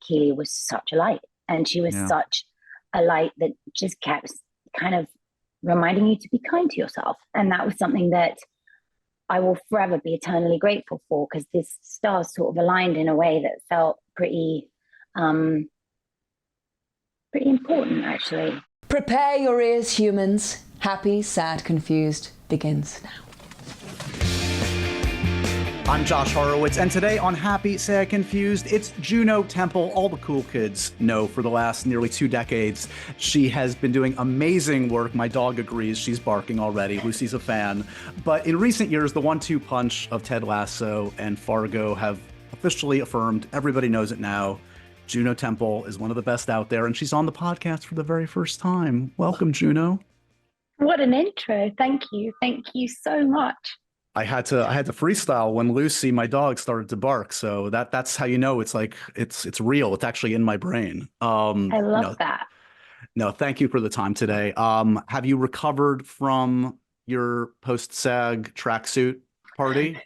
Keely was such a light, and she was Yeah. such a light that just kept kind of reminding you to be kind to yourself. And that was something that I will forever be eternally grateful for, because this stars sort of aligned in a way that felt pretty important, actually. Prepare your ears, humans. Happy, Sad, Confused begins now. I'm Josh Horowitz, and today on Happy, Sad, Confused, it's Juno Temple. All the cool kids know for the last nearly 2 decades. She has been doing amazing work. My dog agrees. She's barking already. Lucy's a fan. But in recent years, the 1-2 punch of Ted Lasso and Fargo have officially affirmed, everybody knows it now, Juno Temple is one of the best out there, and she's on the podcast for the very first time. Welcome, Juno. What an intro. Thank you. Thank you so much. I had to freestyle when Lucy, my dog, started to bark. So that's how you know it's like it's real. It's actually in my brain. I love that. No, thank you for the time today. Have you recovered from your post-SAG tracksuit party?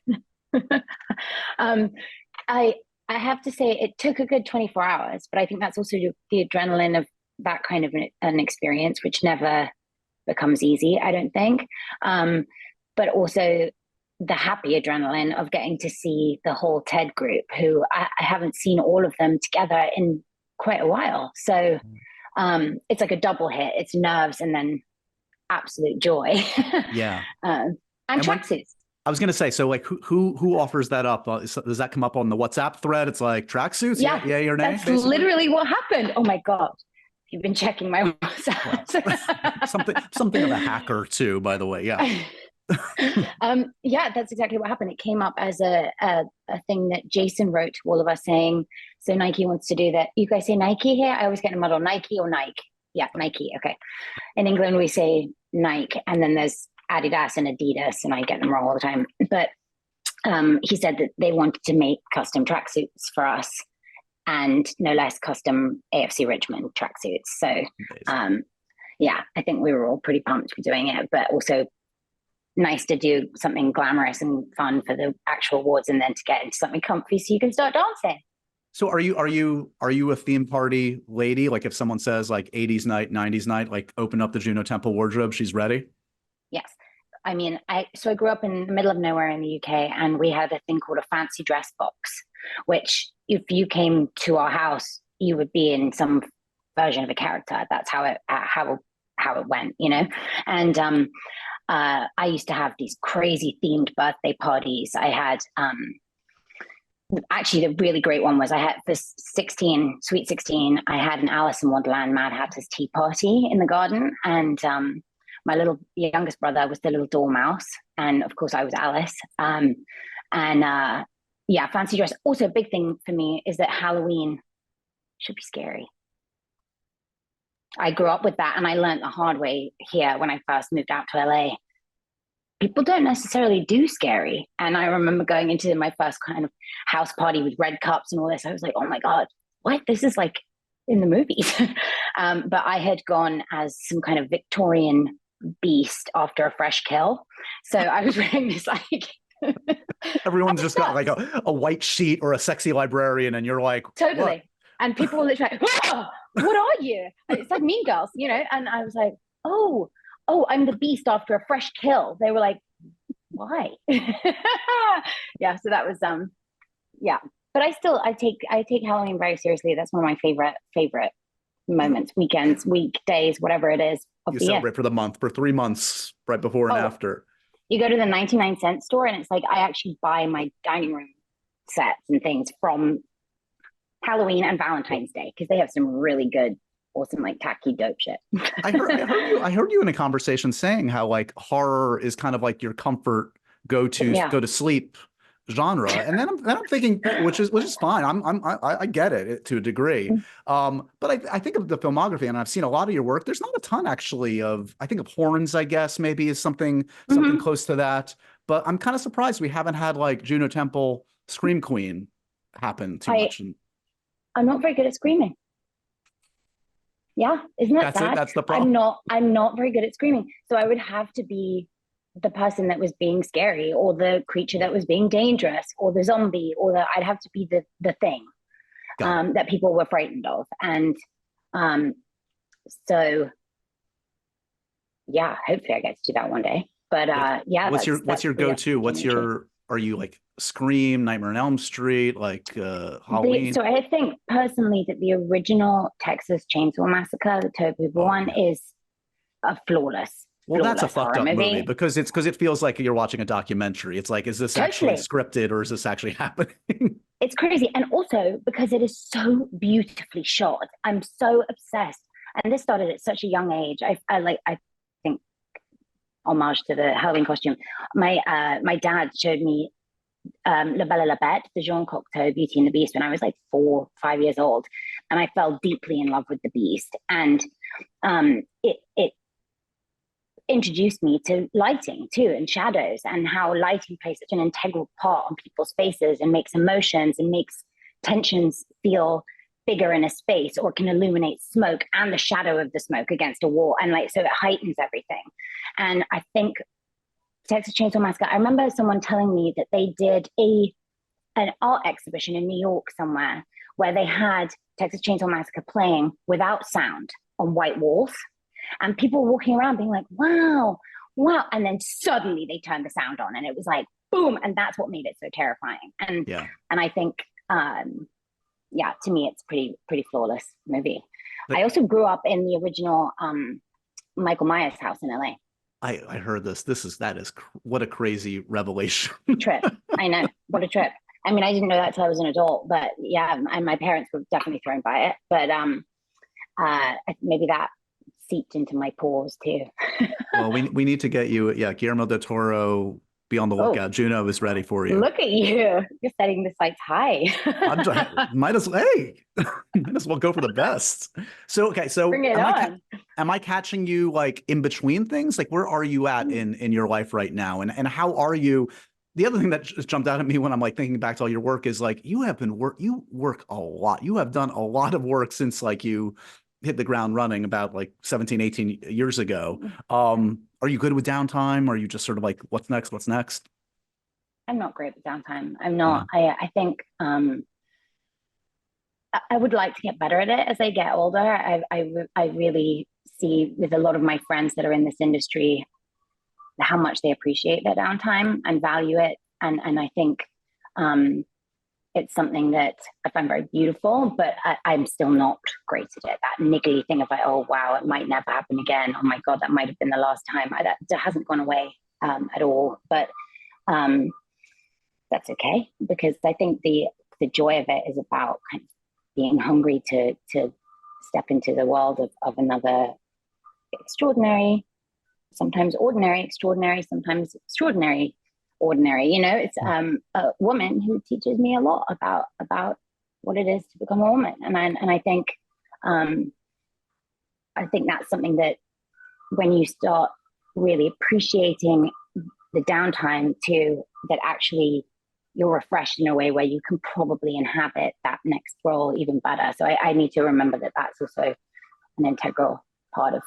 I have to say it took a good 24 hours, but I think that's also the adrenaline of that kind of an experience, which never becomes easy, I don't think. But also the happy adrenaline of getting to see the whole TED group, who I haven't seen all of them together in quite a while. So it's like a double hit. It's nerves and then absolute joy. Yeah. And tracksuits. I was going to say, so like who offers that up? Does that come up on the WhatsApp thread? It's like tracksuits? Yeah, yay or nay? That's basically literally what happened. Oh my God. You've been checking my WhatsApp. something of a hacker too, by the way. Yeah. Yeah, that's exactly what happened. It came up as a thing that Jason wrote to all of us saying, so Nike wants to do that. You guys say Nike here? I always get a muddle. Nike or Nike? Yeah, Nike. Okay. In England, we say Nike, and then there's Adidas and Adidas, and I get them wrong all the time. But he said that they wanted to make custom tracksuits for us, and no less custom AFC Richmond tracksuits. So yeah, I think we were all pretty pumped to be doing it, but also nice to do something glamorous and fun for the actual awards, and then to get into something comfy so you can start dancing. So are you a theme party lady? Like if someone says like 80s night, 90s night, like open up the Juno Temple wardrobe, she's ready? Yes. I mean, I grew up in the middle of nowhere in the UK, and we had a thing called a fancy dress box, which if you came to our house, you would be in some version of a character. That's how it went, you know? And I used to have these crazy themed birthday parties. I had, actually the really great one was I had for sweet 16, I had an Alice in Wonderland Mad Hatter's tea party in the garden. And my little youngest brother was the little dormouse. And of course I was Alice. Yeah, fancy dress. Also a big thing for me is that Halloween should be scary. I grew up with that, and I learned the hard way here when I first moved out to LA. People don't necessarily do scary. And I remember going into my first kind of house party with red cups and all this. I was like, oh my God, what? This is like in the movies. But I had gone as some kind of Victorian beast after a fresh kill. So I was wearing this like... Everyone's just got like a white sheet or a sexy librarian, and you're like... Totally. What? And people were literally like, oh, what are you? It's like Mean Girls, you know? And I was like, oh, I'm the beast after a fresh kill. They were like, why? Yeah, so that was yeah. But I take Halloween very seriously. That's one of my favorite moments, weekends, weekdays, whatever it is. You celebrate for the month, for 3 months, right before and after. You go to the 99-cent store, and it's like I actually buy my dining room sets and things from Halloween and Valentine's Day, because they have some really good, awesome, like tacky dope shit. I heard you in a conversation saying how like horror is kind of like your comfort go to sleep genre, and then I'm thinking, which is fine. I get it to a degree, but I think of the filmography, and I've seen a lot of your work. There's not a ton actually of, I think of Horns, I guess maybe is something close to that. But I'm kind of surprised we haven't had like Juno Temple Scream Queen happen too much. I'm not very good at screaming. Yeah, isn't that sad? That's the problem. I'm not very good at screaming. So I would have to be the person that was being scary, or the creature that was being dangerous, or the zombie, or I'd have to be the thing. that people were frightened of. And so, yeah, hopefully I get to do that one day. But yeah. What's your go-to? Are you like Scream, Nightmare on Elm Street, like Halloween? So I think personally that the original Texas Chainsaw Massacre, the Tobe Hooper one, is a flawless. Well, that's a fucked up movie because it feels like you're watching a documentary. It's like, is this actually scripted or is this actually happening? It's crazy. And also because it is so beautifully shot. I'm so obsessed. And this started at such a young age. I think homage to the Halloween costume. My dad showed me La Belle et la Bête, the Jean Cocteau Beauty and the Beast, when I was like 4, 5 years old. And I fell deeply in love with the Beast. And it introduced me to lighting too, and shadows, and how lighting plays such an integral part on people's faces and makes emotions and makes tensions feel bigger in a space, or can illuminate smoke and the shadow of the smoke against a wall. And like, so it heightens everything. And I think Texas Chainsaw Massacre, I remember someone telling me that they did an art exhibition in New York somewhere where they had Texas Chainsaw Massacre playing without sound on white walls. And people walking around being like, wow. And then suddenly they turned the sound on and it was like, boom. And that's what made it so terrifying. And I think, to me, it's pretty flawless movie. I also grew up in the original Michael Myers house in LA. I heard this. That is what a crazy revelation. Trip. I know. What a trip. I mean, I didn't know that till I was an adult, but yeah, and my parents were definitely thrown by it. But maybe that seeped into my pores too. Well, we need to get you. Yeah, Guillermo del Toro. Be on the lookout. Juno is ready for you. Look at you. You're setting the sights high. Might as well go for the best. So, okay. So bring it on. Am I catching you like in between things? Like, where are you at in your life right now? And how are you? The other thing that just jumped out at me when I'm like thinking back to all your work is like, you work a lot. You have done a lot of work since like you hit the ground running about like 17, 18 years ago. Are you good with downtime? Or are you just sort of like, what's next? I'm not great with downtime. I'm not. I think I would like to get better at it as I get older. I really see with a lot of my friends that are in this industry how much they appreciate their downtime and value it. And I think it's something that I find very beautiful, but I'm still not great at it. That niggly thing of like, oh, wow, it might never happen again. Oh my God, that might have been the last time. That hasn't gone away at all. But that's okay, because I think the joy of it is about kind of being hungry to step into the world of another extraordinary, sometimes ordinary, extraordinary, sometimes extraordinary, ordinary. You know, it's a woman who teaches me a lot about what it is to become a woman. And I think that's something that when you start really appreciating the downtime too, that actually you're refreshed in a way where you can probably inhabit that next role even better. So I need to remember that that's also an integral part of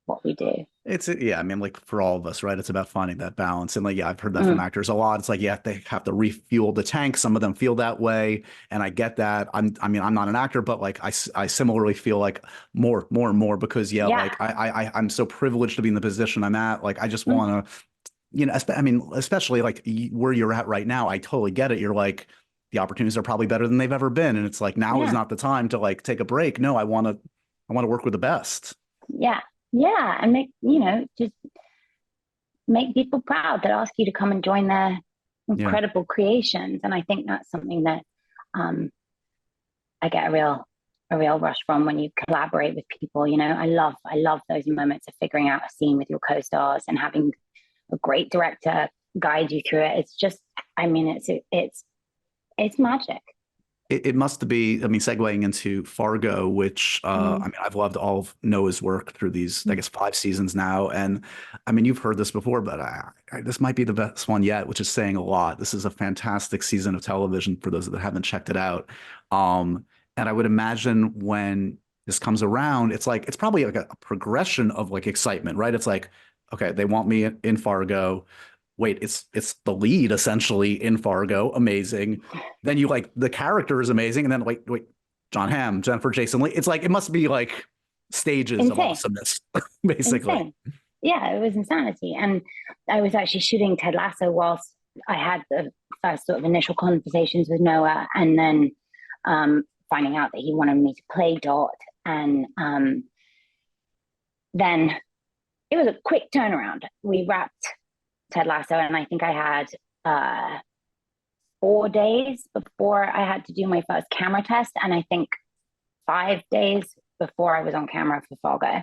what we do. I mean, like for all of us, right? It's about finding that balance. And like, yeah, I've heard that from actors a lot. It's like, yeah, they have to refuel the tank. Some of them feel that way. And I get that. I'm not an actor, but like, I similarly feel like more and more because like I'm so privileged to be in the position I'm at. Like, I just want to, you know, especially like where you're at right now, I totally get it. You're like, the opportunities are probably better than they've ever been. And it's like, now is not the time to like take a break. No, I want to work with the best. Yeah, and just make people proud that ask you to come and join their incredible creations. And I think that's something that I get a real rush from when you collaborate with people. You know, I love those moments of figuring out a scene with your co-stars and having a great director guide you through it. It's just, I mean, it's magic. It must be, I mean, segueing into Fargo, which, I mean, I've loved all of Noah's work through these, I guess, 5 seasons now. And I mean, you've heard this before, but this might be the best one yet, which is saying a lot. This is a fantastic season of television for those that haven't checked it out. And I would imagine when this comes around, it's probably like a progression of like excitement, right? It's like, okay, they want me in Fargo. wait, it's the lead essentially in Fargo, amazing. Then you like the character is amazing, and then wait, John Hamm, Jennifer Jason Leigh. It's like it must be like stages of awesomeness, basically. Insane. Yeah, it was insanity. And I was actually shooting Ted Lasso whilst I had the first sort of initial conversations with Noah, and then finding out that he wanted me to play Dot. And then it was a quick turnaround. We wrapped Ted Lasso, and I think I had 4 days before I had to do my first camera test, and I think 5 days before I was on camera for Fargo.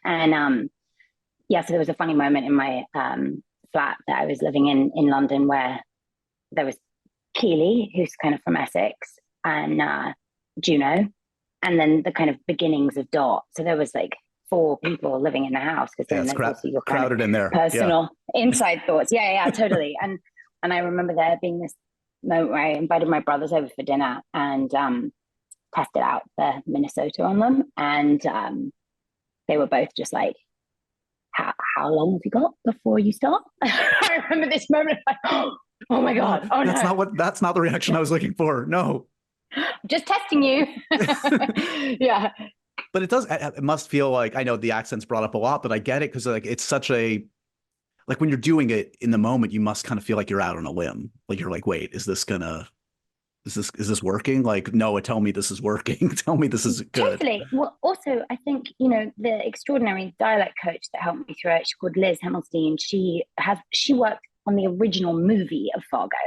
And so there was a funny moment in my flat that I was living in London where there was Keely, who's kind of from Essex, and Juno, and then the kind of beginnings of Dot. So there was like 4 people living in the house, because it's crowded in there. Personal inside thoughts. Yeah, totally. And I remember there being this moment where I invited my brothers over for dinner and tested out the Minnesota on them, and they were both just like, how long have you got before you start? I remember this moment, like, oh my God. Oh, that's not the reaction I was looking for. No. Just testing you. Yeah. But it must feel like, I know the accent's brought up a lot, but I get it, because like it's such a, like when you're doing it in the moment, you must kind of feel like you're out on a limb. Like you're like, wait, is this working? Like, Noah, tell me this is working. Tell me this is good. Totally. Well, also, I think, the extraordinary dialect coach that helped me through it, she's called Liz Hemmelstein. She worked on the original movie of Fargo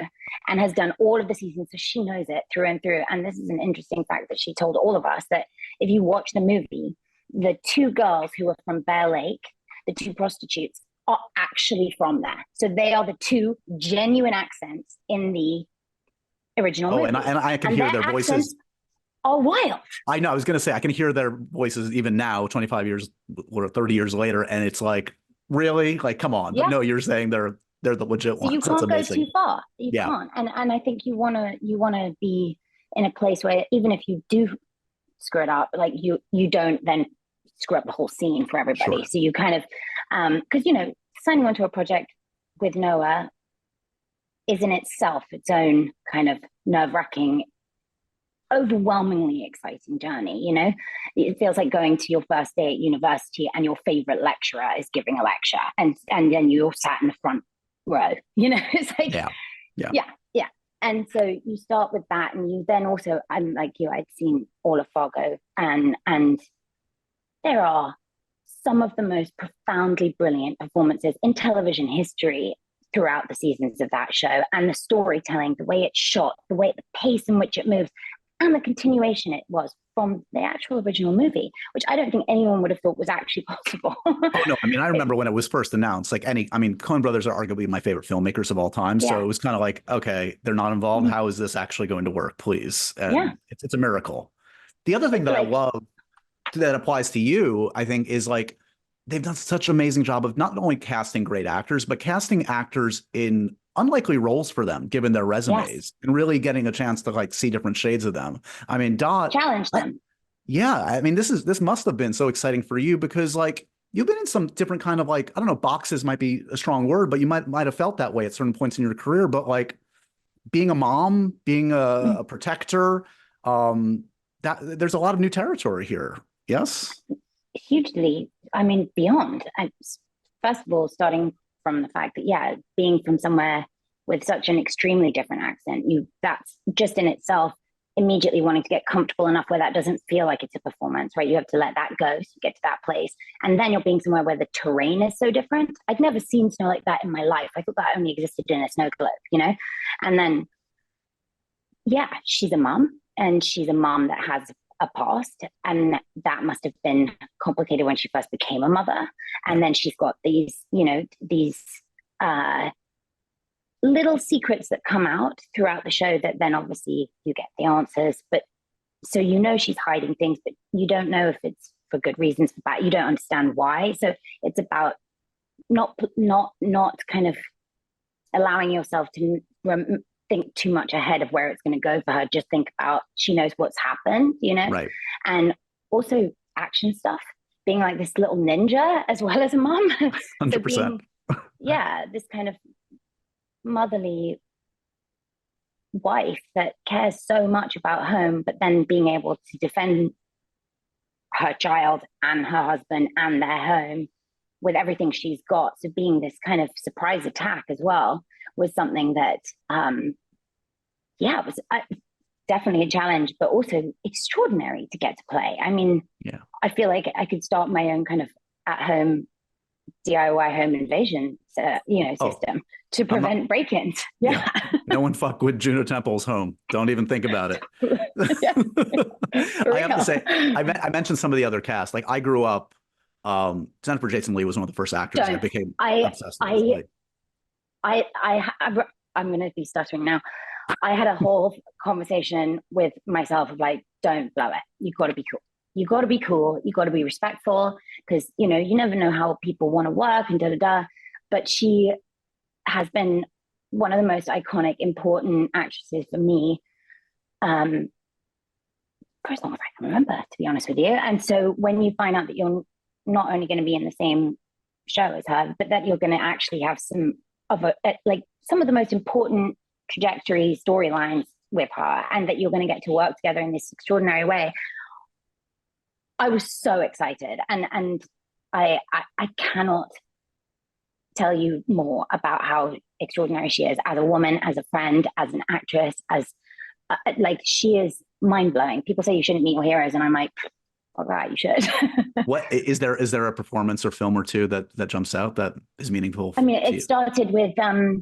and has done all of the seasons, so she knows it through and through. And this is an interesting fact that she told all of us, that if you watch the movie, the 2 girls who are from Bear Lake, the 2 prostitutes, are actually from there. So they are the 2 genuine accents in the original movie. And I can hear their voices. Oh, wild. I know. I was going to say, I can hear their voices even now, 25 years or 30 years later. And it's like, really? Like, come on. Yeah. But no, you're saying they're the legit ones. You can't go too far. You can't. And I think you want to be in a place where even if you do screw it up, like you don't then screw up the whole scene for everybody. Sure. So you kind of, because, signing onto a project with Noah is in itself its own kind of nerve-wracking, overwhelmingly exciting journey. It feels like going to your first day at university and your favorite lecturer is giving a lecture, and then you're sat in the front row. It's like yeah. And so you start with that, and you then also, I'm like you, I'd seen all of Fargo, and there are some of the most profoundly brilliant performances in television history throughout the seasons of that show, and the storytelling, the way it's shot, the pace in which it moves, and the continuation it was from the actual original movie, which I don't think anyone would have thought was actually possible. No, I remember when it was first announced, Coen brothers are arguably my favorite filmmakers of all time. Yeah. So it was kind of like, okay, they're not involved. Mm-hmm. How is this actually going to work, please? And it's a miracle. The other thing that I love that applies to you, I think, is like, they've done such an amazing job of not only casting great actors, but casting actors in unlikely roles for them, given their resumes, and really getting a chance to like see different shades of them. I mean, Dot challenge them. This must have been so exciting for you, because like you've been in some different kind of like, I don't know, boxes might be a strong word, but you might have felt that way at certain points in your career. But like being a mom, being a protector, that there's a lot of new territory here. Yes. Hugely. I mean, beyond. First of all, starting from the fact that, being from somewhere with such an extremely different accent, that's just in itself immediately wanting to get comfortable enough where that doesn't feel like it's a performance, right? You have to let that go so you get to that place. And then you're being somewhere where the terrain is so different. I'd never seen snow like that in my life. I thought that only existed in a snow globe, And then, she's a mom, and she's a mom that has a past, and that must have been complicated when she first became a mother. And then she's got these little secrets that come out throughout the show that then obviously you get the answers. But so she's hiding things, but you don't know if it's for good reasons, for bad. You don't understand why. So it's about not kind of allowing yourself to think too much ahead of where it's going to go for her. Just think about, she knows what's happened, Right. And also action stuff, being like this little ninja as well as a mom. 100%. This kind of motherly wife that cares so much about home, but then being able to defend her child and her husband and their home with everything she's got. So being this kind of surprise attack as well was something that, it was definitely a challenge, but also extraordinary to get to play. I mean, I feel like I could start my own kind of at-home DIY home invasion, system to prevent break-ins. Yeah. No one fuck with Juno Temple's home. Don't even think about it. I have to say, I mentioned some of the other cast. Like I grew up, Jennifer Jason Leigh was one of the first actors I became obsessed with. I'm going to be stuttering now. I had a whole conversation with myself of like, don't blow it. You've got to be cool. You got to be cool. You got to be respectful because, you never know how people want to work and da-da-da. But she has been one of the most iconic, important actresses for me for as long as I can remember, to be honest with you. And so when you find out that you're not only going to be in the same show as her, but that you're going to actually have some of the most important trajectory storylines with her, and that you're going to get to work together in this extraordinary way, I was so excited, and I cannot tell you more about how extraordinary she is as a woman, as a friend, as an actress, as she is mind-blowing. People say you shouldn't meet your heroes, and I'm like, all right, you should. What is there a performance or film or two that jumps out that is meaningful? I mean, it started with Fast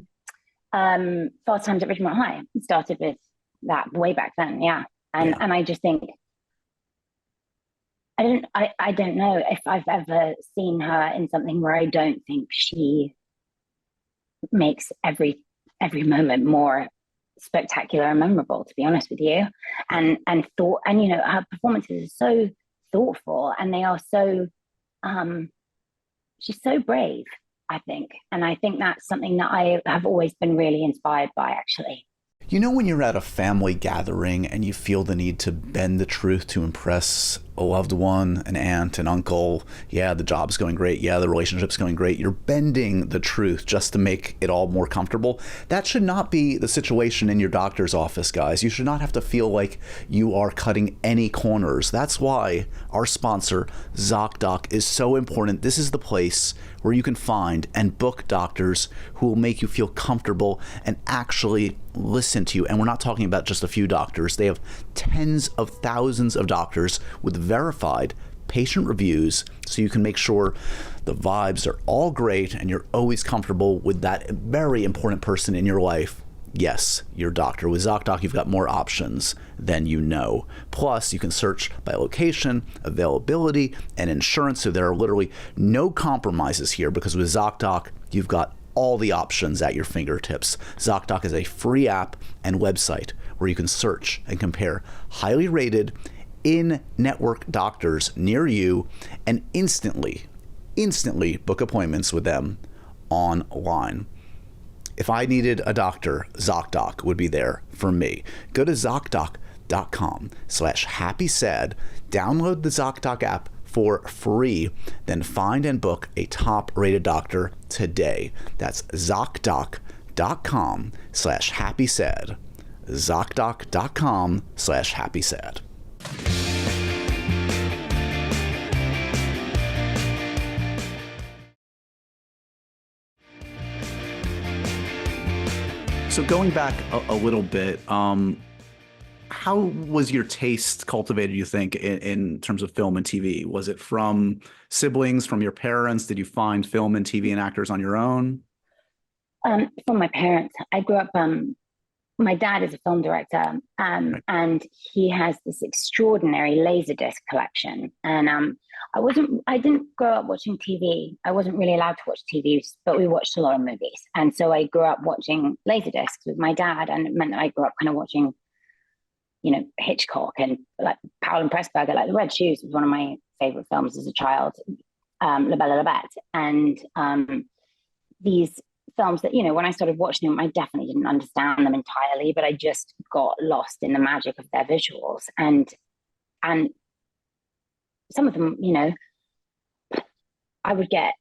Times at Ridgemont High. It started with that way back then, and I just think I don't know if I've ever seen her in something where I don't think she makes every moment more spectacular and memorable, to be honest with you. And her performances are so thoughtful, and they are so she's so brave, I think. And I think that's something that I have always been really inspired by, actually. When you're at a family gathering and you feel the need to bend the truth to impress a loved one, an aunt, an uncle, the job's going great, the relationship's going great, you're bending the truth just to make it all more comfortable. That should not be the situation in your doctor's office, guys. You should not have to feel like you are cutting any corners. That's why our sponsor, ZocDoc, is so important. This is the place where you can find and book doctors who will make you feel comfortable and actually listen to you. And we're not talking about just a few doctors. They have tens of thousands of doctors with verified patient reviews, so you can make sure the vibes are all great and you're always comfortable with that very important person in your life. Yes, your doctor. With ZocDoc, you've got more options than you know. Plus, you can search by location, availability, and insurance, so there are literally no compromises here, because with ZocDoc, you've got all the options at your fingertips. ZocDoc is a free app and website where you can search and compare highly rated in-network doctors near you and instantly book appointments with them online. If I needed a doctor, ZocDoc would be there for me. Go to ZocDoc.com/happysad, download the ZocDoc app for free, then find and book a top-rated doctor today. That's ZocDoc.com/happysad. ZocDoc.com/happysad. So going back a little bit, how was your taste cultivated, you think, in terms of film and TV? Was it from siblings, from your parents? Did you find film and TV and actors on your own? From my parents. I grew up, my dad is a film director, Right. and he has this extraordinary Laserdisc collection. And I didn't grow up watching TV. I wasn't really allowed to watch TV, but we watched a lot of movies. And so I grew up watching Laserdiscs with my dad, and it meant that I grew up kind of watching, Hitchcock and like Powell and Pressburger. Like The Red Shoes was one of my favorite films as a child, La Belle et la Bête. And these films that, when I started watching them, I definitely didn't understand them entirely, but I just got lost in the magic of their visuals. And some of them, I would get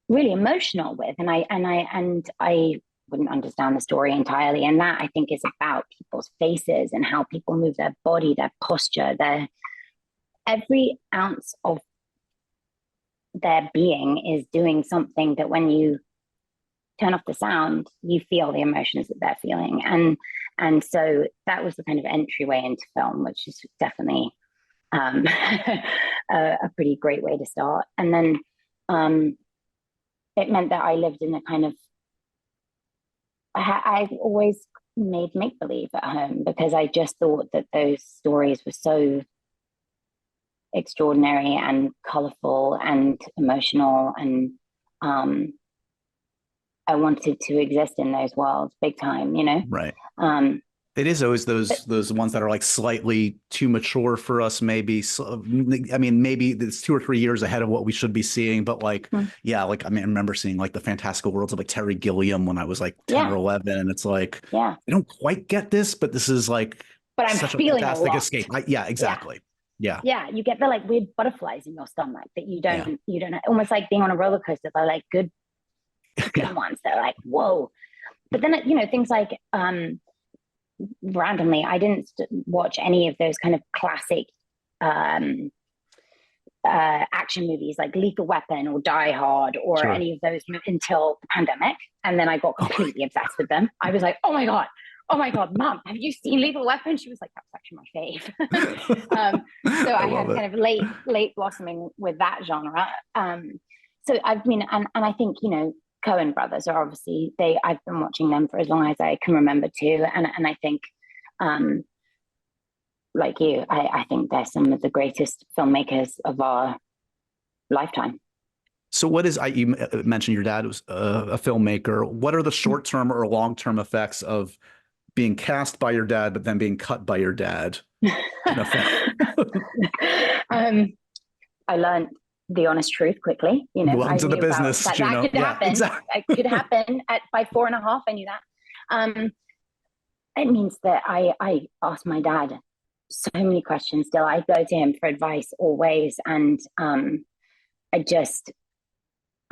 really emotional with, and I wouldn't understand the story entirely. And that, I think, is about people's faces and how people move their body, their posture, their every ounce of their being is doing something that when you turn off the sound, you feel the emotions that they're feeling. And so that was the kind of entryway into film, which is definitely a pretty great way to start. And then it meant that I lived in a kind of, I've always made make-believe at home because I just thought that those stories were so extraordinary and colorful and emotional, and I wanted to exist in those worlds big time, you know? Right. It is always those ones that are like slightly too mature for us, maybe. So, I mean, maybe it's 2 or 3 years ahead of what we should be seeing. But like, yeah, like I mean, I remember seeing like the fantastical worlds of like Terry Gilliam when I was like 10 or 11, and it's like, I don't quite get this, but this is like, but I'm such feeling a fantastic a lot. escape. Yeah, exactly. Yeah. You get the like weird butterflies in your stomach that you don't almost like being on a roller coaster. They're like good ones. They're like, whoa. But then, you know, things like randomly, I didn't watch any of those kind of classic action movies like Lethal Weapon or Die Hard or any of those until the pandemic. And then I got completely obsessed with them. I was like, oh my God, Mom, have you seen Lethal Weapon? She was like, that's actually my fave. So I had kind of late blossoming with that genre. So I've been, and I think, you know, Coen brothers are obviously, I've been watching them for as long as I can remember too. And I think, like you, I think they're some of the greatest filmmakers of our lifetime. So what is, you mentioned your dad was a filmmaker. What are the short-term or long-term effects of being cast by your dad, but then being cut by your dad? I learned the honest truth quickly. You know, welcome to the business, Juno. That could happen. Exactly. It could happen by 4.5. I knew that. It means that I ask my dad so many questions still. I go to him for advice always. And I'm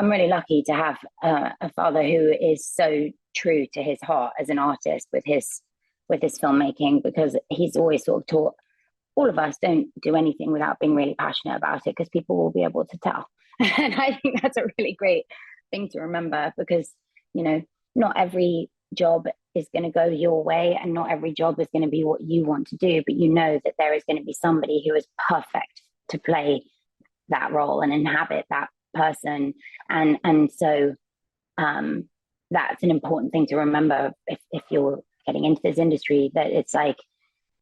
really lucky to have a father who is so true to his heart as an artist with his filmmaking, because he's always sort of taught all of us, don't do anything without being really passionate about it, because people will be able to tell. And I think that's a really great thing to remember, because, you know, not every job is going to go your way and not every job is going to be what you want to do, but you know that there is going to be somebody who is perfect to play that role and inhabit that person. And so that's an important thing to remember if you're getting into this industry, that it's like,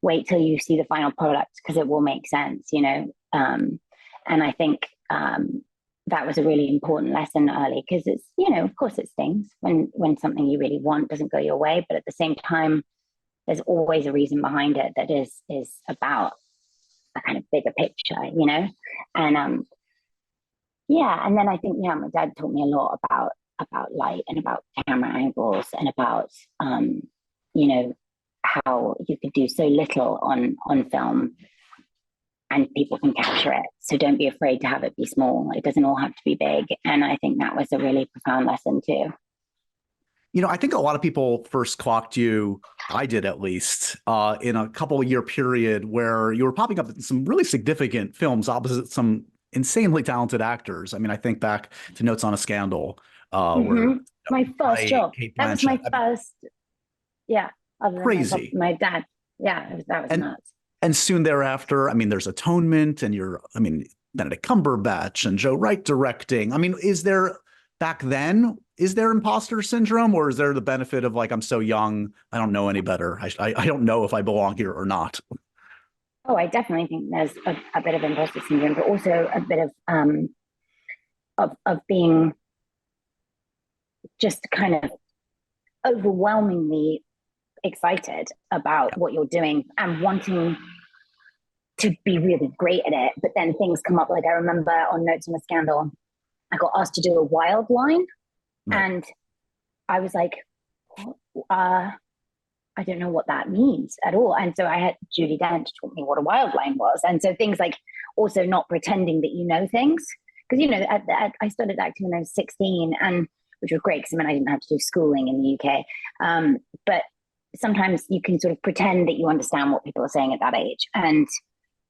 wait till you see the final product because it will make sense, you know? And I think that was a really important lesson early, because it's, you know, of course it stings when something you really want doesn't go your way, but at the same time, there's always a reason behind it that is about a kind of bigger picture, you know? And and then I think, my dad taught me a lot about light and about camera angles and about, you know, how you could do so little on film and people can capture it. So don't be afraid to have it be small. It doesn't all have to be big. And I think that was a really profound lesson too. You know, I think a lot of people first clocked you, I did at least, in a couple of year period where you were popping up in some really significant films opposite some insanely talented actors. I mean, I think back to Notes on a Scandal. Where, my first job. That was my first, crazy. My dad. Yeah, that was nuts. And soon thereafter, I mean, there's Atonement and Benedict Cumberbatch and Joe Wright directing. I mean, is there imposter syndrome, or is there the benefit of like, I'm so young, I don't know any better. I don't know if I belong here or not. Oh, I definitely think there's a bit of imposter syndrome, but also a bit of being just kind of overwhelmingly excited about what you're doing and wanting to be really great at it. But then things come up. Like I remember on Notes on a Scandal, I got asked to do a wild line. And I was like, I don't know what that means at all. And so I had Judi Dench taught me what a wild line was. And so things like also not pretending that you know things. Because, you know, I started acting when I was 16, and which was great because I didn't have to do schooling in the UK. But sometimes you can sort of pretend that you understand what people are saying at that age, and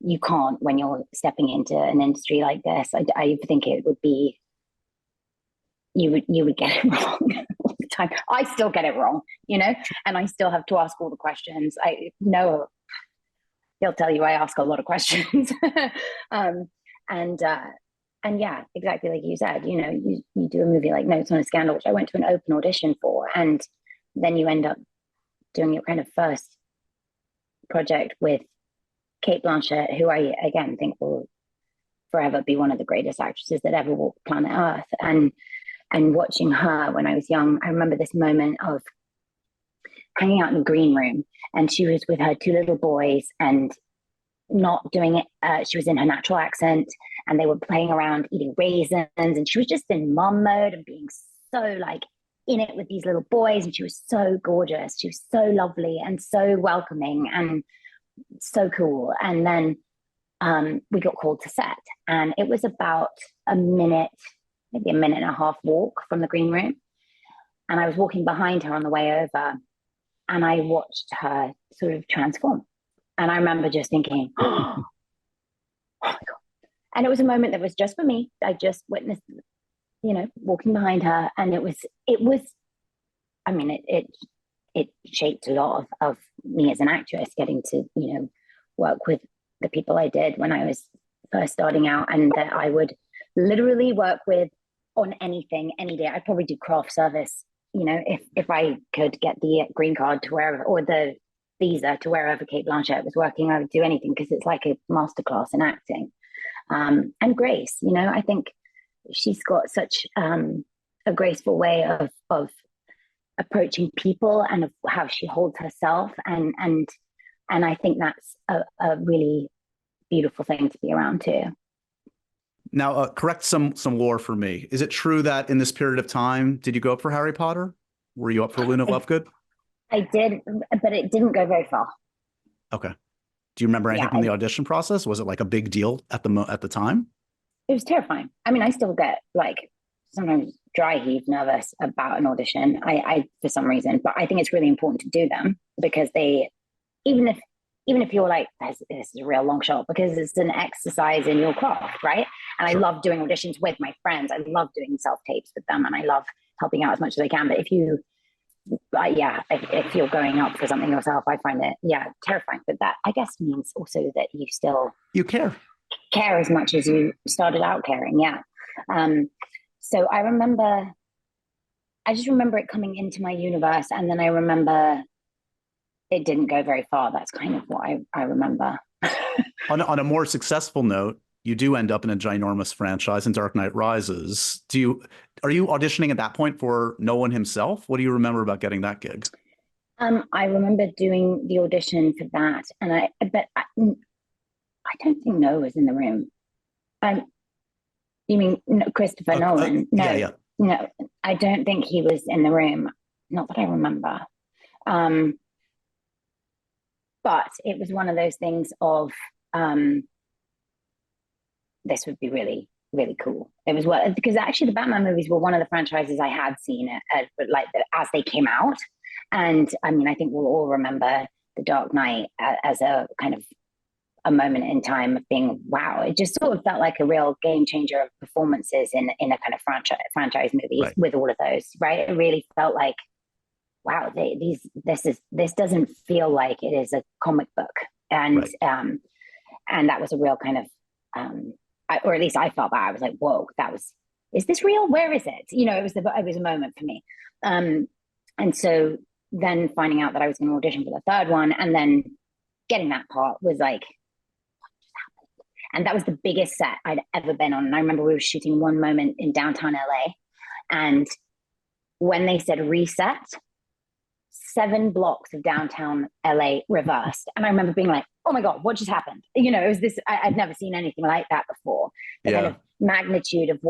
you can't when you're stepping into an industry like this. I think it would be, you would get it wrong all the time. I still get it wrong, and I still have to ask all the questions. I know he'll tell you I ask a lot of questions. And yeah, exactly like you said, you do a movie like Notes on a Scandal, which I went to an open audition for, and then you end up doing your kind of first project with Cate Blanchett, who I again think will forever be one of the greatest actresses that ever walked planet Earth. And watching her when I was young, I remember this moment of hanging out in the green room, and she was with her two little boys and not doing it. She was in her natural accent, and they were playing around eating raisins, and she was just in mom mode and being so like in it with these little boys. And she was so gorgeous. She was so lovely and so welcoming and so cool. And then we got called to set, and it was about maybe a minute and a half walk from the green room. And I was walking behind her on the way over, and I watched her sort of transform. And I remember just thinking, oh my God. And it was a moment that was just for me. I just witnessed, walking behind her. And it shaped a lot of me as an actress, getting to, work with the people I did when I was first starting out, and that I would literally work with on anything, any day. I'd probably do craft service, if I could get the green card to wherever, or the visa to wherever Cate Blanchett was working. I would do anything because it's like a masterclass in acting. And Grace, I think she's got such a graceful way of approaching people and of how she holds herself. And I think that's a really beautiful thing to be around too. Now, correct some lore for me. Is it true that in this period of time, did you go up for Harry Potter? Were you up for Luna Lovegood? I did, but it didn't go very far. Okay. Do you remember anything from the audition process? Was it like a big deal at the time? It was terrifying. I mean, I still get like sometimes dry heave nervous about an audition. I for some reason, but I think it's really important to do them because they, even if you're like, this is a real long shot, because it's an exercise in your craft, right? And sure. I love doing auditions with my friends. I love doing self-tapes with them, and I love helping out as much as I can. But if you're going up for something yourself, I find it, terrifying. But that, I guess, means also that you care as much as you started out caring. Yeah. So I just remember it coming into my universe, and then I remember it didn't go very far. That's kind of what I remember. On a more successful note, you do end up in a ginormous franchise in Dark Knight Rises. Are you auditioning at that point for Nolan himself? What do you remember about getting that gig? I remember doing the audition for that, and I don't think Noah was in the room. You mean Christopher Nolan? No, yeah. No, I don't think he was in the room. Not that I remember. But it was one of those things of this would be really, really cool. It was because actually the Batman movies were one of the franchises I had seen as they came out. And I mean, I think we'll all remember The Dark Knight as a kind of a moment in time of being, wow, it just sort of felt like a real game changer of performances in a kind of franchise movie, right, with all of those, right? It really felt like, wow, this doesn't feel like it is a comic book. And right. And that was a real kind of or at least I felt that. I was like, whoa, is this real? Where is it? It was a moment for me. And so then finding out that I was going to audition for the third one and then getting that part was like, what just happened? And that was the biggest set I'd ever been on. And I remember we were shooting one moment in downtown LA. And when they said reset, 7 blocks of downtown LA reversed. And I remember being like, oh my God, what just happened? It was this, I'd never seen anything like that before. The kind of magnitude of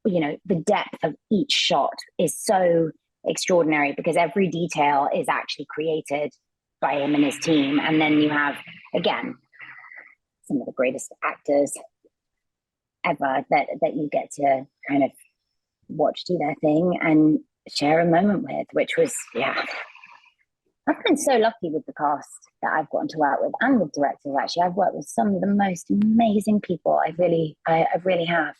the depth of each shot is so extraordinary because every detail is actually created by him and his team. And then you have, again, some of the greatest actors ever that you get to kind of watch do their thing and share a moment with, which was, yeah. I've been so lucky with the cast that I've gotten to work with, and with directors, actually. I've worked with some of the most amazing people. I really have.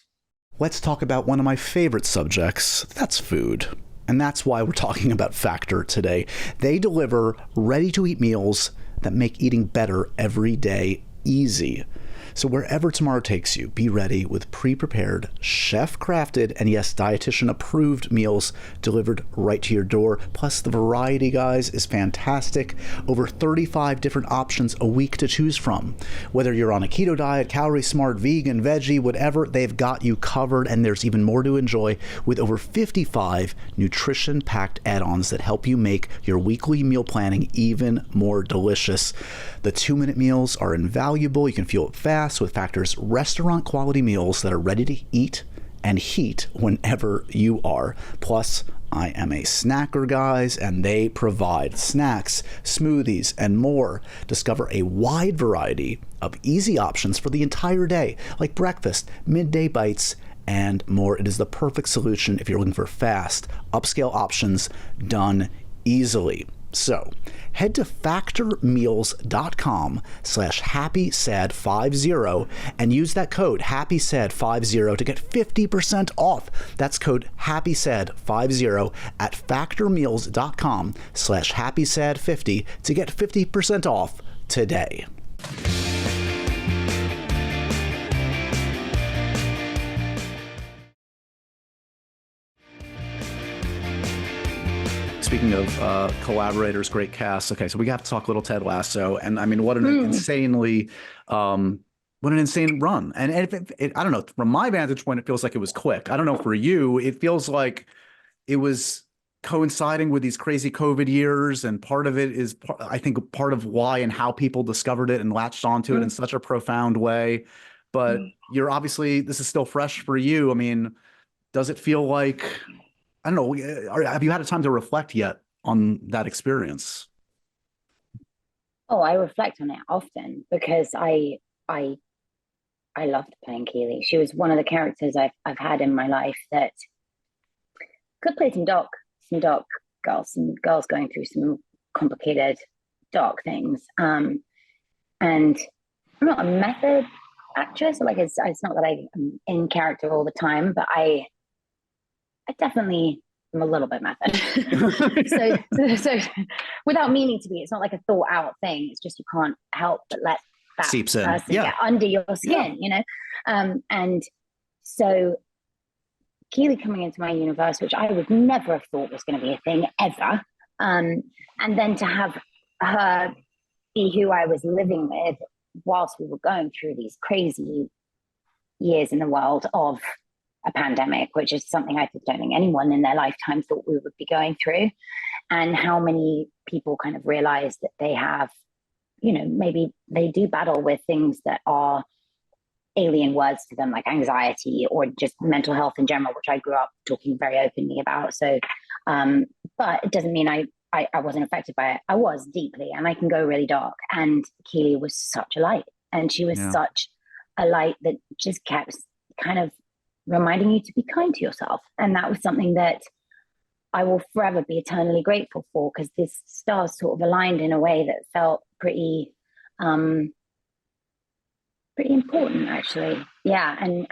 Let's talk about one of my favorite subjects. That's food. And that's why we're talking about Factor today. They deliver ready-to-eat meals that make eating better every day easy. So wherever tomorrow takes you, be ready with pre-prepared, chef-crafted, and yes, dietitian-approved meals delivered right to your door. Plus, the variety, guys, is fantastic. Over 35 different options a week to choose from. Whether you're on a keto diet, calorie smart, vegan, veggie, whatever, they've got you covered, and there's even more to enjoy with over 55 nutrition-packed add-ons that help you make your weekly meal planning even more delicious. The 2-minute meals are invaluable. You can fuel it fast with Factor's restaurant quality meals that are ready to eat and heat whenever you are. Plus, I am a snacker, guys, and they provide snacks, smoothies, and more. Discover a wide variety of easy options for the entire day, like breakfast, midday bites, and more. It is the perfect solution if you're looking for fast, upscale options done easily. So head to factormeals.com/happysad50 and use that code happysad50 to get 50% off. That's code happysad50 at factormeals.com/happysad50 to get 50% off today. Speaking of collaborators, great cast. Okay, so we have to talk a little Ted Lasso, and I mean, what an insane run. And I don't know, from my vantage point, it feels like it was quick. I don't know for you, it feels like it was coinciding with these crazy COVID years, and part of it is, I think, part of why and how people discovered it and latched onto it in such a profound way. But you're obviously, this is still fresh for you. I mean, does it feel like, I don't know, have you had a time to reflect yet on that experience? Oh, I reflect on it often because I loved playing Keely. She was one of the characters I've had in my life that could play some dark girls, some girls going through some complicated, dark things. And I'm not a method actress. Like it's not that I'm in character all the time, but I definitely am a little bit method. so without meaning to be, it's not like a thought out thing. It's just you can't help but let that seeps in, person get under your skin, you know? And so Keely coming into my universe, which I would never have thought was going to be a thing ever. And then to have her be who I was living with whilst we were going through these crazy years in the world of a pandemic, which is something I don't think anyone in their lifetime thought we would be going through, and how many people kind of realize that they have, you know, maybe they do battle with things that are alien words to them, like anxiety or just mental health in general, which I grew up talking very openly about. So, but it doesn't mean I wasn't affected by it. I was deeply, and I can go really dark. And Keely was such a light, and she was such a light that just kept kind of reminding you to be kind to yourself. And that was something that I will forever be eternally grateful for, because this stars sort of aligned in a way that felt pretty important, actually. Yeah. And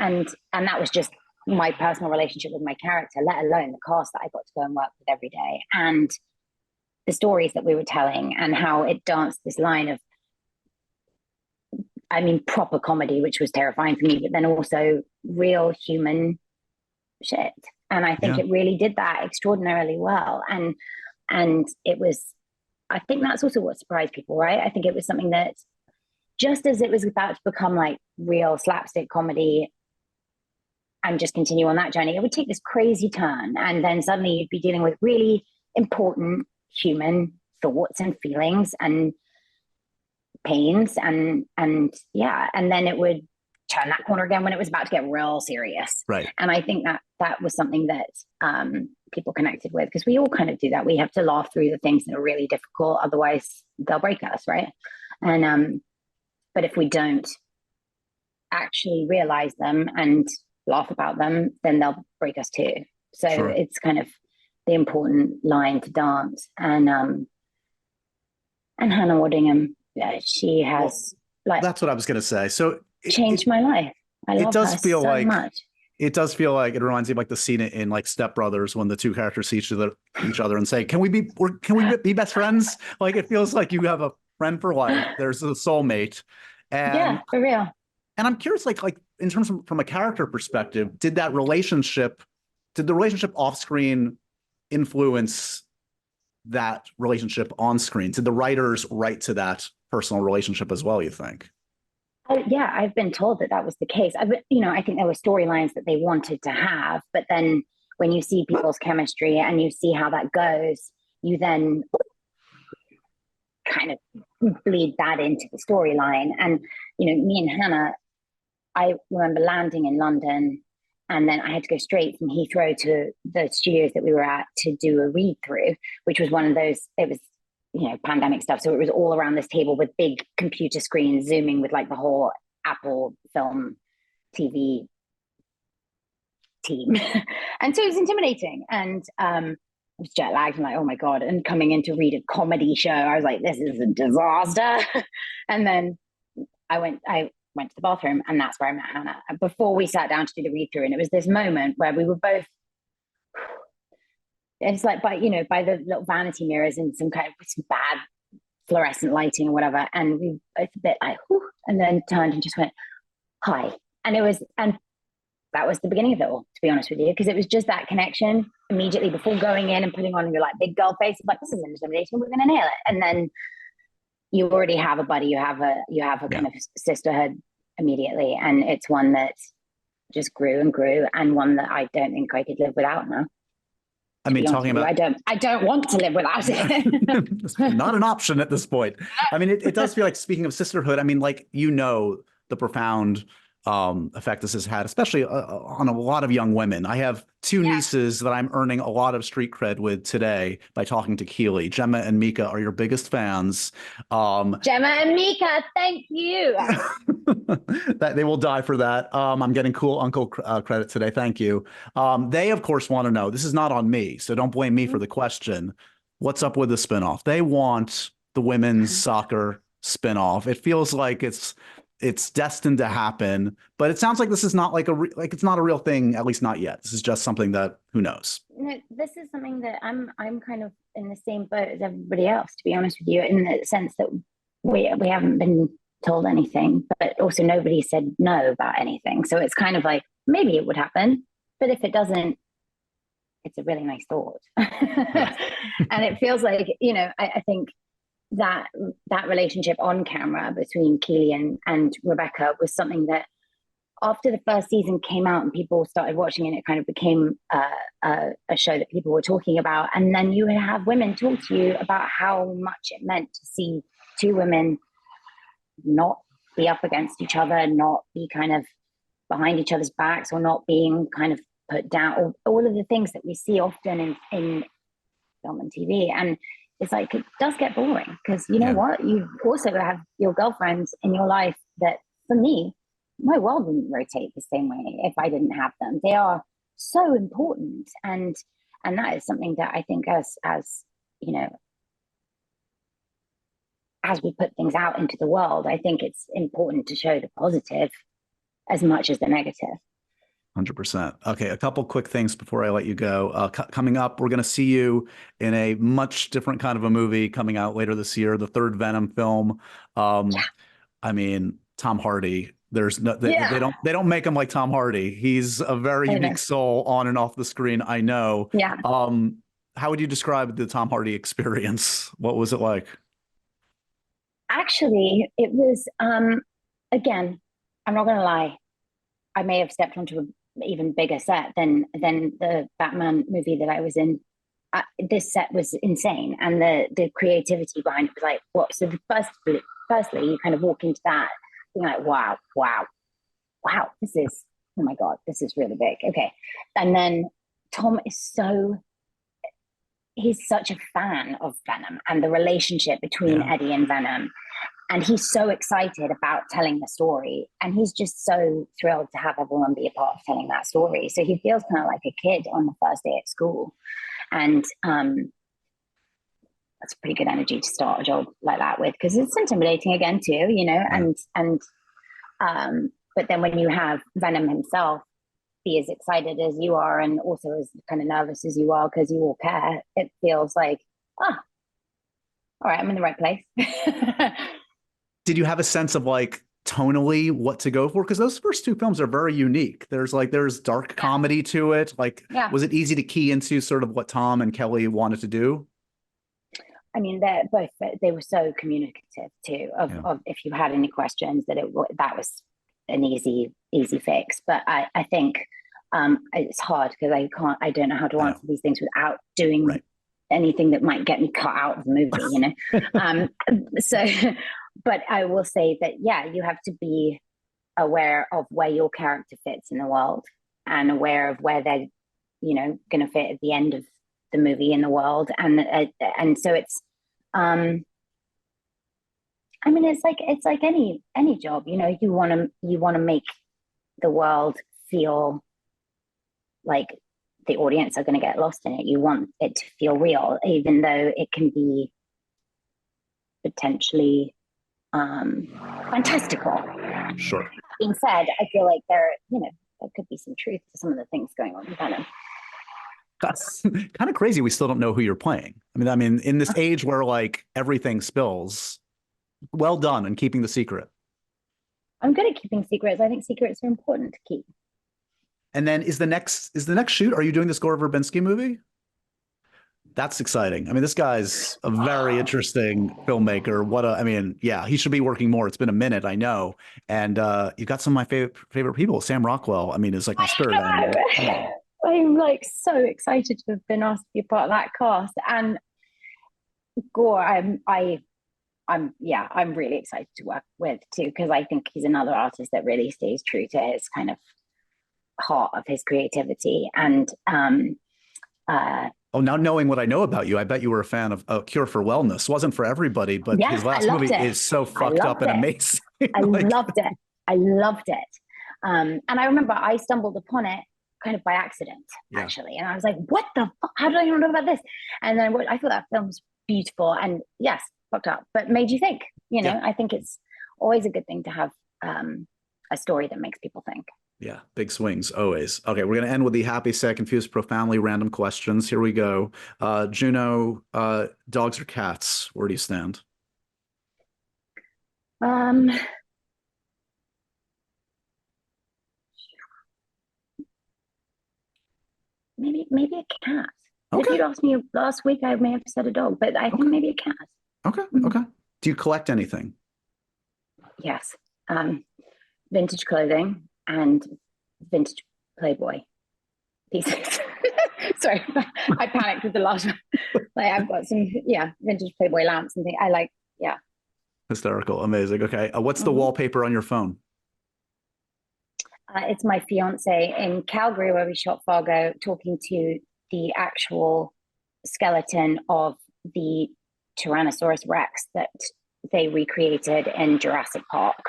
that was just my personal relationship with my character, let alone the cast that I got to go and work with every day, and the stories that we were telling, and how it danced this line of, I mean, proper comedy, which was terrifying for me, but then also real human shit. And I think it really did that extraordinarily well. And it was, I think that's also what surprised people, right? I think it was something that, just as it was about to become like real slapstick comedy and just continue on that journey, it would take this crazy turn. And then suddenly you'd be dealing with really important human thoughts and feelings and pains, and then it would turn that corner again when it was about to get real serious. Right. And I think that was something that people connected with, because we all kind of do that. We have to laugh through the things that are really difficult, otherwise they'll break us, right? And but if we don't actually realize them and laugh about them, then they'll break us too. So Sure. it's kind of the important line to dance. And Hannah Waddingham, she has That's what I was going to say. So changed my life. I love does her feel so like much. it does feel like it reminds me of like the scene in like Step Brothers when the two characters see each other and say, can we be best friends? Like, it feels like you have a friend for life. There's a soulmate. And Yeah, for real. And I'm curious, like in terms of from a character perspective, did the relationship off screen influence that relationship on screen? Did the writers write to that personal relationship as well, you think? Oh, yeah, I've been told that was the case. I think there were storylines that they wanted to have, but then when you see people's chemistry and you see how that goes, you then kind of bleed that into the storyline. And, me and Hannah, I remember landing in London, and then I had to go straight from Heathrow to the studios that we were at to do a read through, which was one of those, it was, pandemic stuff. So it was all around this table with big computer screens zooming with like the whole Apple film TV team. And so it was intimidating. And I was jet lagged and like, oh my God. And coming in to read a comedy show, I was like, this is a disaster. And then I went to the bathroom, and that's where I met Hannah before we sat down to do the read through. And it was this moment where we were both, it's like by the little vanity mirrors and some kind of some bad fluorescent lighting or whatever. And we both a bit like, whew, and then turned and just went, hi. And that was the beginning of it all, to be honest with you, because it was just that connection immediately before going in and putting on your like big girl face, like, this is intimidating, we're going to nail it. And then you already have a buddy, you have a kind of sisterhood immediately. And it's one that just grew and grew, and one that I don't think I could live without now. I mean, talking about, I don't want to live without it. It's not an option at this point. I mean, it does feel like, speaking of sisterhood, I mean, like, the profound effect this has had, especially on a lot of young women. I have two nieces that I'm earning a lot of street cred with today by talking to Keely. Gemma and Mika are your biggest fans. Gemma and Mika, thank you. That they will die for that. I'm getting cool uncle credit today. Thank you. They, of course, want to know. This is not on me, so don't blame me for the question. What's up with the spinoff? They want the women's soccer spinoff. It feels like it's destined to happen, but it sounds like this is not like it's not a real thing, at least not yet. This is just something that, who knows? No, this is something that I'm kind of in the same boat as everybody else, to be honest with you, in the sense that we haven't been told anything, but also nobody said no about anything. So it's kind of like, maybe it would happen, but if it doesn't, it's a really nice thought. And it feels like, I think that relationship on camera between Keely and Rebecca was something that, after the first season came out and people started watching it kind of became a show that people were talking about. And then you would have women talk to you about how much it meant to see two women not be up against each other, not be kind of behind each other's backs, or not being kind of put down, or all of the things that we see often in film and TV. And it's like, it does get boring, because what? You also have your girlfriends in your life that, for me, my world wouldn't rotate the same way if I didn't have them. They are so important. And that is something that I think as we put things out into the world, I think it's important to show the positive as much as the negative. 100%. Okay, a couple quick things before I let you go. Coming up, we're going to see you in a much different kind of a movie coming out later this year, the third Venom film. I mean, Tom Hardy. There's no, they don't make him like Tom Hardy. He's a very unique soul on and off the screen, I know. Yeah. How would you describe the Tom Hardy experience? What was it like? Actually, it was, again, I'm not going to lie, I may have stepped onto an even bigger set than the Batman movie that I was in. This set was insane, and the creativity behind it was like, what? So firstly, you kind of walk into that, being like, wow, this is, oh my God, this is really big. Okay. And then Tom is he's such a fan of Venom and the relationship between Eddie and Venom. And he's so excited about telling the story. And he's just so thrilled to have everyone be a part of telling that story. So he feels kind of like a kid on the first day at school. And that's a pretty good energy to start a job like that with, because it's intimidating again too, you know, but then when you have Venom himself be as excited as you are and also as kind of nervous as you are because you all care, it feels like, all right, I'm in the right place. Did you have a sense of like tonally what to go for? Because those first two films are very unique. There's dark comedy to it. Like, was it easy to key into sort of what Tom and Kelly wanted to do? I mean, they were so communicative too. Of if you had any questions, that was an easy fix. But I think it's hard because I don't know how to answer these things without doing anything that might get me cut out of the movie, you know. But I will say that you have to be aware of where your character fits in the world and aware of where they're, you know, going to fit at the end of the movie in the world, and so it's. I mean, it's like any job, you know. You want to make the world feel like the audience are going to get lost in it. You want it to feel real, even though it can be potentially fantastical. Sure. That being said, I feel like there could be some truth to some of the things going on in Venom. That's kind of crazy. We still don't know who you're playing. I mean, in this age where like everything spills, well done in keeping the secret. I'm good at keeping secrets. I think secrets are important to keep. And then is the next shoot? Are you doing this Gore Verbinski movie? That's exciting. I mean, this guy's a very interesting filmmaker. He should be working more. It's been a minute, I know. And you've got some of my favorite people. Sam Rockwell, I mean, is like my spirit animal. I'm like so excited to have been asked to be a part of that cast. And Gore, I'm really excited to work with too, because I think he's another artist that really stays true to his kind of heart of his creativity. And now knowing what I know about you, I bet you were a fan of A Cure for Wellness. Wasn't for everybody, but his last movie is so fucked up and amazing. I loved it. And I remember I stumbled upon it kind of by accident, actually. And I was like, what the fuck? How did I not know about this? And then I thought that film was beautiful and yes, fucked up, but made you think, you know. I think it's always a good thing to have a story that makes people think. Yeah, big swings, always. Okay, we're going to end with the happy, sad, confused, profoundly random questions. Here we go. Juno, dogs or cats? Where do you stand? Maybe a cat. Okay. If you'd asked me last week, I may have said a dog, but I think maybe a cat. Okay. Okay. Do you collect anything? Yes. Vintage clothing and vintage Playboy pieces. Sorry, I panicked with the last one. Like I've got some, vintage Playboy lamps and things. I like, Hysterical. Amazing. Okay. What's the wallpaper on your phone? It's my fiance in Calgary, where we shot Fargo, talking to the actual skeleton of the Tyrannosaurus Rex that they recreated in Jurassic Park.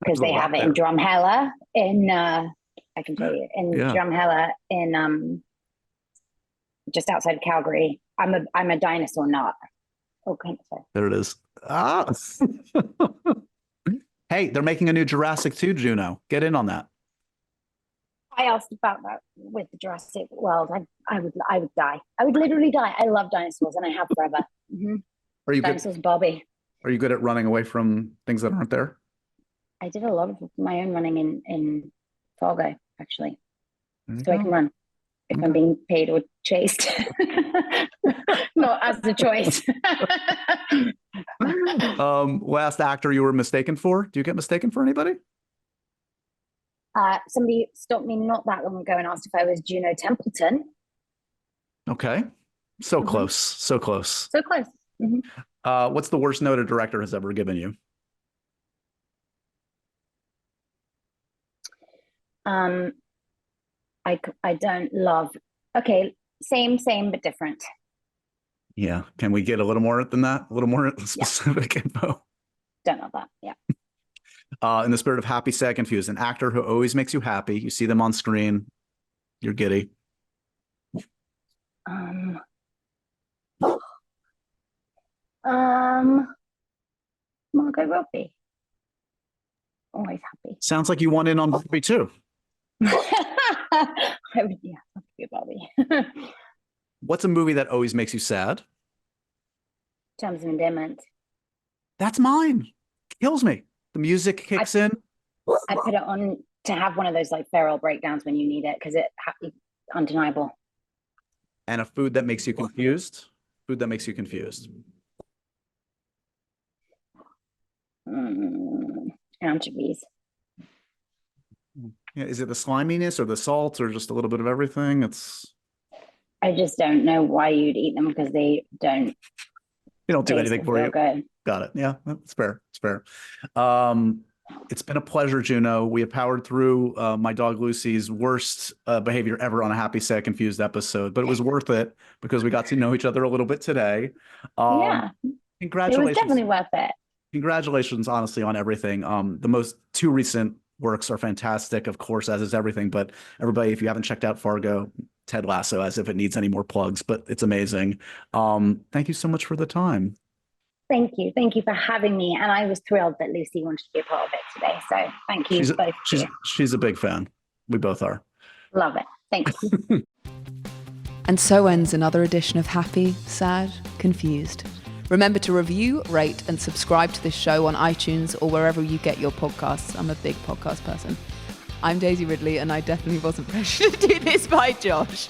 Because they have it in Drumheller I can tell you, in Drumheller in just outside of Calgary. I'm a dinosaur nut. Okay. There it is. Hey, they're making a new Jurassic 2, Juno. Get in on that. I asked about that with the Jurassic World. I would die. I would literally die. I love dinosaurs and I have forever. Mm-hmm. Are you dinosaurs, Barbie? Are you good at running away from things that aren't there? I did a lot of my own running in Fargo, actually. So I can run if I'm being paid or chased. Not as a choice. Last actor you were mistaken for? Do you get mistaken for anybody? Somebody stopped me not that long ago and asked if I was Juno Templeton. Okay. So close. So close. So close. Mm-hmm. What's the worst note a director has ever given you? I don't love. Okay, same but different. Yeah. Can we get a little more than that? A little more specific info? Don't love that. Yeah. In the spirit of happy, sad, confused, an actor who always makes you happy. You see them on screen, you're giddy. Margot Robbie. Always happy. Sounds like you want in on Barbie too. I would, yeah, I'd be a Barbie. What's a movie that always makes you sad? Terms of Endearment. That's mine. Kills me. The music kicks in. I put it on to have one of those like feral breakdowns when you need it because it's undeniable. And a food that makes you confused. Food that makes you confused. Anchovies. Yeah, is it the sliminess or the salt or just a little bit of everything? I just don't know why you'd eat them because they don't. They don't do anything for you. Good. Got it. Yeah, that's fair. It's fair. It's been a pleasure, Juno. We have powered through my dog Lucy's worst behavior ever on a Happy, Sad, Confused episode, but it was worth it because we got to know each other a little bit today. Yeah. Congratulations. It was definitely worth it. Congratulations, honestly, on everything. The two recent works are fantastic, of course, as is everything. But everybody, if you haven't checked out Fargo, Ted Lasso, as if it needs any more plugs, but it's amazing. Thank you so much for the time. Thank you. Thank you for having me. And I was thrilled that Lucy wanted to be a part of it today. So thank you both. She's a big fan. We both are. Love it. Thank you. And so ends another edition of Happy, Sad, Confused. Remember to review, rate, and subscribe to this show on iTunes or wherever you get your podcasts. I'm a big podcast person. I'm Daisy Ridley, and I definitely wasn't pressured to do this by Josh.